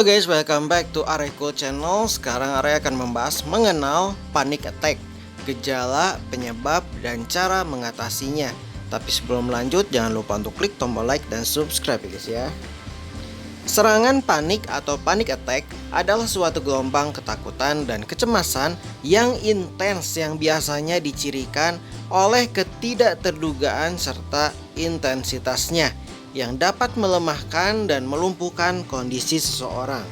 Halo guys, welcome back to Areko Channel. Sekarang Are akan membahas mengenal panic attack, gejala, penyebab, dan cara mengatasinya. Tapi sebelum lanjut, jangan lupa untuk klik tombol like dan subscribe ya guys ya. Serangan panik atau panic attack adalah suatu gelombang ketakutan dan kecemasan yang intens yang biasanya dicirikan oleh ketidakterdugaan serta intensitasnya yang dapat melemahkan dan melumpuhkan kondisi seseorang.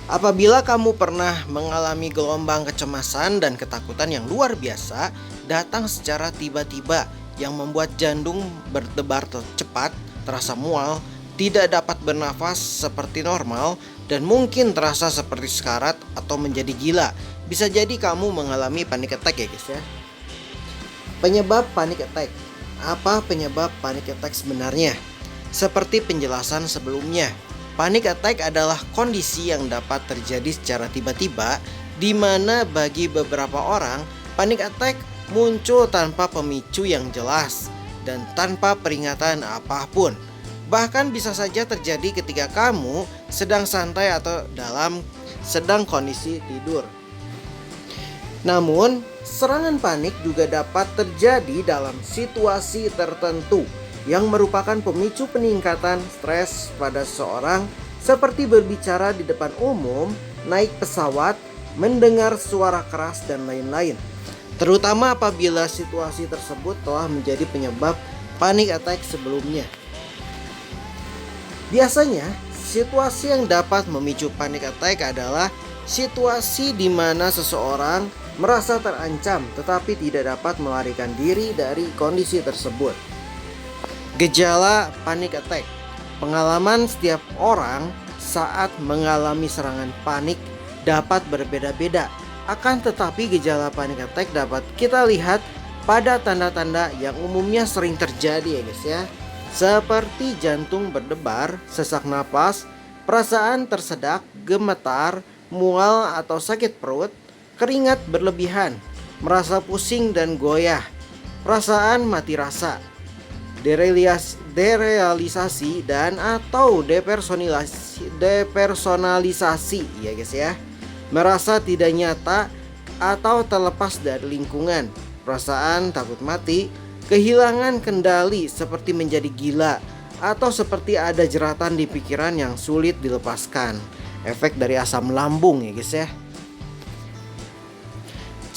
Apabila kamu pernah mengalami gelombang kecemasan dan ketakutan yang luar biasa datang secara tiba-tiba yang membuat jantung berdebar cepat, terasa mual, tidak dapat bernafas seperti normal, dan mungkin terasa seperti sekarat atau menjadi gila, bisa jadi kamu mengalami panic attack ya guys ya. Penyebab panic attack. Apa penyebab panic attack sebenarnya? Seperti penjelasan sebelumnya, panic attack adalah kondisi yang dapat terjadi secara tiba-tiba di mana bagi beberapa orang panic attack muncul tanpa pemicu yang jelas dan tanpa peringatan apapun. Bahkan bisa saja terjadi ketika kamu sedang santai atau sedang kondisi tidur. Namun, serangan panik juga dapat terjadi dalam situasi tertentu yang merupakan pemicu peningkatan stres pada seseorang, seperti berbicara di depan umum, naik pesawat, mendengar suara keras, dan lain-lain. Terutama apabila situasi tersebut telah menjadi penyebab panic attack sebelumnya. Biasanya, situasi yang dapat memicu panic attack adalah situasi di mana seseorang merasa terancam tetapi tidak dapat melarikan diri dari kondisi tersebut. Gejala panic attack. Pengalaman setiap orang saat mengalami serangan panik dapat berbeda-beda. Akan tetapi gejala panic attack dapat kita lihat pada tanda-tanda yang umumnya sering terjadi ya guys ya. Seperti jantung berdebar, sesak napas, perasaan tersedak, gemetar, mual atau sakit perut, keringat berlebihan, merasa pusing dan goyah, perasaan mati rasa, derealisasi dan atau depersonalisasi ya guys ya, merasa tidak nyata atau terlepas dari lingkungan, perasaan takut mati, kehilangan kendali seperti menjadi gila atau seperti ada jeratan di pikiran yang sulit dilepaskan, efek dari asam lambung ya guys ya.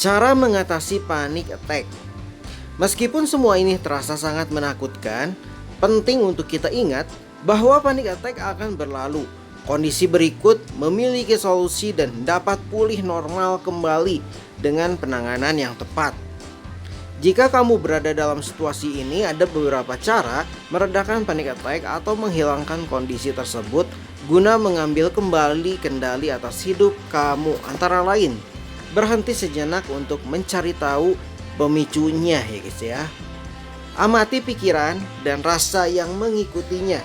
Cara mengatasi panic attack. Meskipun semua ini terasa sangat menakutkan, penting untuk kita ingat bahwa panic attack akan berlalu. Kondisi berikut memiliki solusi dan dapat pulih normal kembali dengan penanganan yang tepat. Jika kamu berada dalam situasi ini, ada beberapa cara meredakan panic attack atau menghilangkan kondisi tersebut guna mengambil kembali kendali atas hidup kamu. Antara lain, berhenti sejenak untuk mencari tahu pemicunya ya guys ya. Amati pikiran dan rasa yang mengikutinya.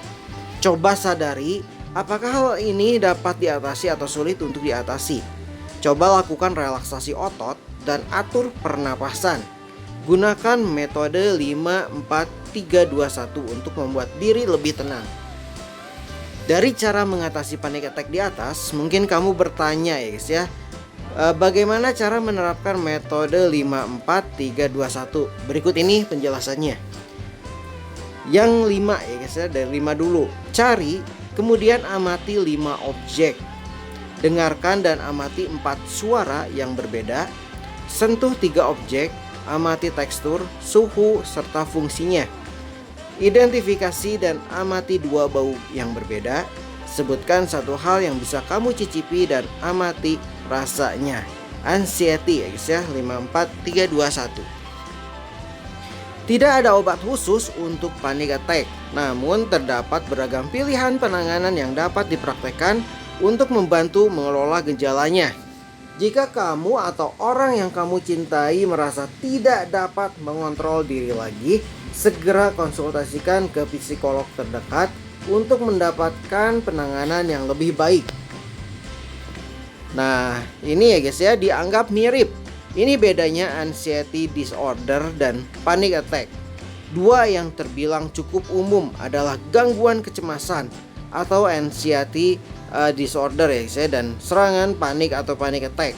Coba sadari apakah hal ini dapat diatasi atau sulit untuk diatasi. Coba lakukan relaksasi otot dan atur pernapasan. Gunakan metode 5-4-3-2-1 untuk membuat diri lebih tenang. Dari cara mengatasi panic attack di atas, mungkin kamu bertanya ya guys ya, bagaimana cara menerapkan metode 5-4-3-2-1? Berikut ini penjelasannya. Yang 5 ya guys ya, dari 5 dulu. Cari, kemudian amati 5 objek. Dengarkan dan amati 4 suara yang berbeda. Sentuh 3 objek. Amati tekstur, suhu, serta fungsinya. Identifikasi dan amati 2 bau yang berbeda. Sebutkan satu hal yang bisa kamu cicipi dan amati rasanya. Anxiety ya guys ya. 5-4-3-2-1. Tidak ada obat khusus untuk panic attack, namun terdapat beragam pilihan penanganan yang dapat dipraktekkan untuk membantu mengelola gejalanya. Jika kamu atau orang yang kamu cintai merasa tidak dapat mengontrol diri lagi, segera konsultasikan ke psikolog terdekat untuk mendapatkan penanganan yang lebih baik. Nah, ini ya guys ya, dianggap mirip. Ini bedanya anxiety disorder dan panic attack. Dua yang terbilang cukup umum adalah gangguan kecemasan atau anxiety disorder ya guys ya, dan serangan panik atau panic attack.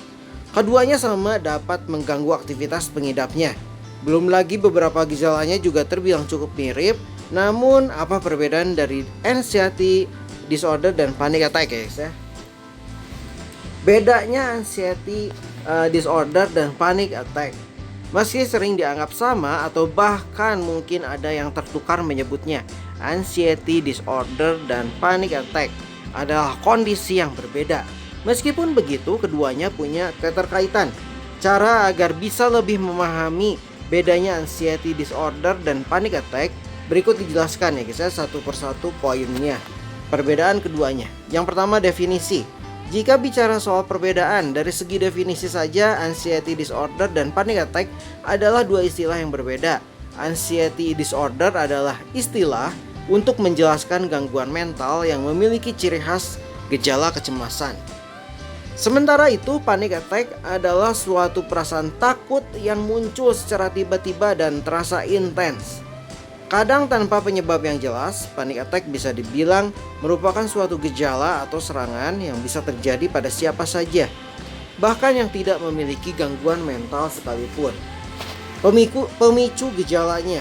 Keduanya sama dapat mengganggu aktivitas pengidapnya. Belum lagi beberapa gejalanya juga terbilang cukup mirip. Namun apa perbedaan dari anxiety disorder dan panic attack ya guys ya? Bedanya anxiety disorder dan panic attack, meski sering dianggap sama atau bahkan mungkin ada yang tertukar menyebutnya, anxiety disorder dan panic attack adalah kondisi yang berbeda. Meskipun begitu, keduanya punya keterkaitan. Cara agar bisa lebih memahami bedanya anxiety disorder dan panic attack berikut dijelaskan ya guys ya, satu persatu poinnya. Perbedaan keduanya. Yang pertama, definisi. Jika bicara soal perbedaan, dari segi definisi saja anxiety disorder dan panic attack adalah dua istilah yang berbeda. Anxiety disorder adalah istilah untuk menjelaskan gangguan mental yang memiliki ciri khas gejala kecemasan. Sementara itu, panic attack adalah suatu perasaan takut yang muncul secara tiba-tiba dan terasa intens. Kadang tanpa penyebab yang jelas, panic attack bisa dibilang merupakan suatu gejala atau serangan yang bisa terjadi pada siapa saja, bahkan yang tidak memiliki gangguan mental sekalipun. Pemicu gejalanya.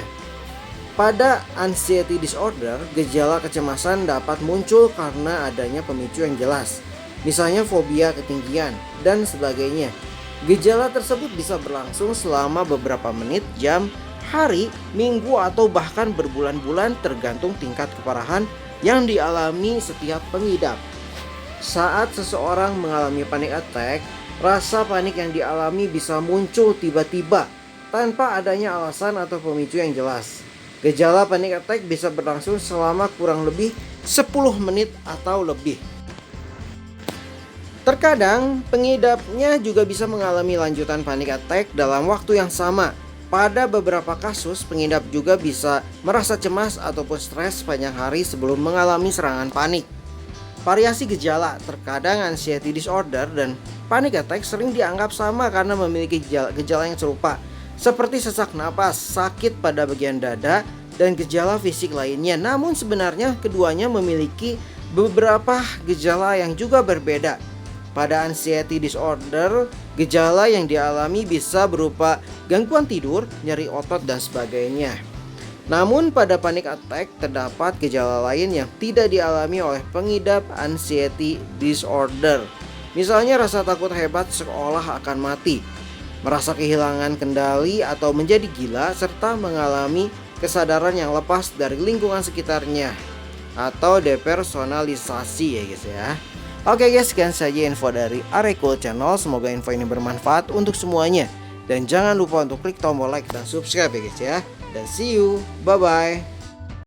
Pada anxiety disorder, gejala kecemasan dapat muncul karena adanya pemicu yang jelas, misalnya fobia ketinggian dan sebagainya. Gejala tersebut bisa berlangsung selama beberapa menit, jam, hari, minggu, atau bahkan berbulan-bulan tergantung tingkat keparahan yang dialami setiap pengidap. Saat seseorang mengalami panic attack, rasa panik yang dialami bisa muncul tiba-tiba tanpa adanya alasan atau pemicu yang jelas. Gejala panic attack bisa berlangsung selama kurang lebih 10 menit atau lebih. Terkadang pengidapnya juga bisa mengalami lanjutan panic attack dalam waktu yang sama. Pada beberapa kasus, pengidap juga bisa merasa cemas ataupun stres sepanjang hari sebelum mengalami serangan panik. Variasi gejala, terkadang anxiety disorder dan panic attack sering dianggap sama karena memiliki gejala yang serupa, seperti sesak napas, sakit pada bagian dada, dan gejala fisik lainnya. Namun sebenarnya keduanya memiliki beberapa gejala yang juga berbeda. Pada anxiety disorder, gejala yang dialami bisa berupa gangguan tidur, nyeri otot, dan sebagainya. Namun pada panic attack terdapat gejala lain yang tidak dialami oleh pengidap anxiety disorder. Misalnya rasa takut hebat seolah akan mati, merasa kehilangan kendali atau menjadi gila, serta mengalami kesadaran yang lepas dari lingkungan sekitarnya atau depersonalisasi ya guys ya. Oke guys, sekian saja info dari Areko Channel. Semoga info ini bermanfaat untuk semuanya. Dan jangan lupa untuk klik tombol like dan subscribe ya guys ya. Dan see you, bye bye.